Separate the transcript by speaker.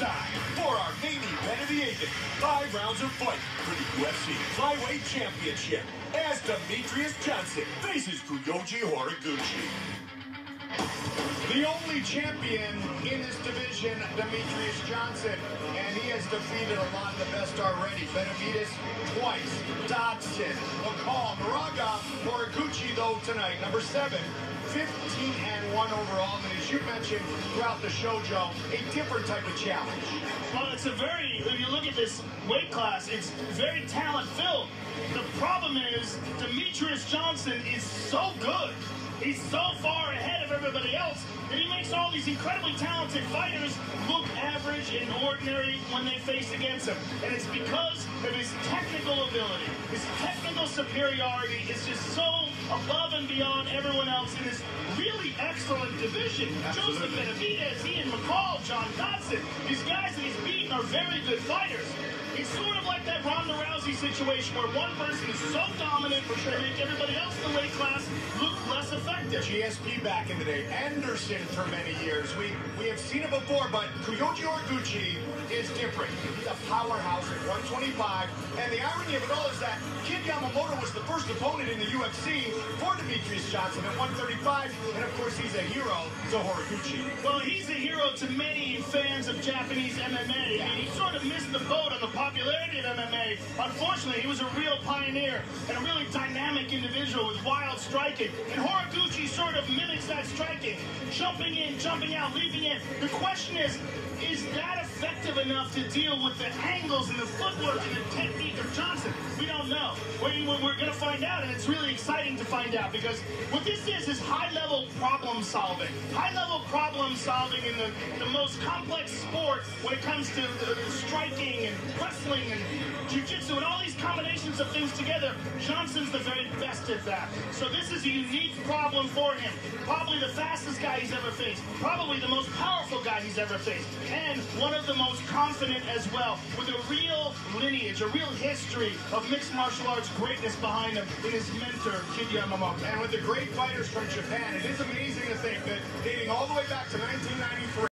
Speaker 1: time for our main event of the evening. 5 rounds of fight for the UFC Flyweight Championship as Demetrious Johnson faces Johnson Vs Horiguchi. The only champion in this division, Demetrious Johnson, and he has defeated a lot of the best already. Benavidez twice, Dodson, McCall, Moraga, Horiguchi though tonight, number 7. 15-1 overall, and as you mentioned throughout the show, Joe, a different type of challenge.
Speaker 2: Well, it's a very, if you look at this weight class, it's very talent-filled. The problem is, Demetrious Johnson is so good. He's so far ahead of everybody else that he makes all these incredibly talented fighters look average and ordinary when they face against him. And it's because of his technical ability. His technical superiority is just so above and beyond everyone else in this really excellent division.
Speaker 1: Absolutely.
Speaker 2: Joseph Benavidez, Ian McCall, John Dodson, these guys that he's beaten are very good fighters. It's sort of like that Ronda Rousey situation where one person is so dominant they make everybody else in the weight class look less effective.
Speaker 1: GSP back in the day, Anderson for many years. We have seen it before, but Johnson Vs Horiguchi is different. He's a powerhouse at 125, and the irony of it all is that Kid Yamamoto was the first opponent in the UFC for Demetrious Johnson at 135, and of course he's a hero to Horiguchi.
Speaker 2: Well, he's a hero to many fans of Japanese MMA. I mean, he sort of missed the boat on the popularity of MMA. Unfortunately, he was a real pioneer and a really dynamic individual with wild striking. And Horiguchi sort of mimics that striking. Jumping in, jumping out, leaping in. The question is that effective enough to deal with the angles and the footwork and the technique of Johnson? We don't know. We're going to find out, and it's really exciting to find out because what this is high-level problem solving. High-level problem solving in the most complex sport when it comes to striking and wrestling and jiu-jitsu and all these combinations of things together. Johnson's the very best at that. So this is a unique problem for him. Probably the fastest guy he's ever faced. Probably the most powerful guy he's ever faced. And one of the most confident as well, with a real lineage, a real history of mixed martial arts greatness behind him in his mentor, Kid Yamamoto.
Speaker 1: And with the great fighters from Japan, it is amazing to think that dating all the way back to 1993,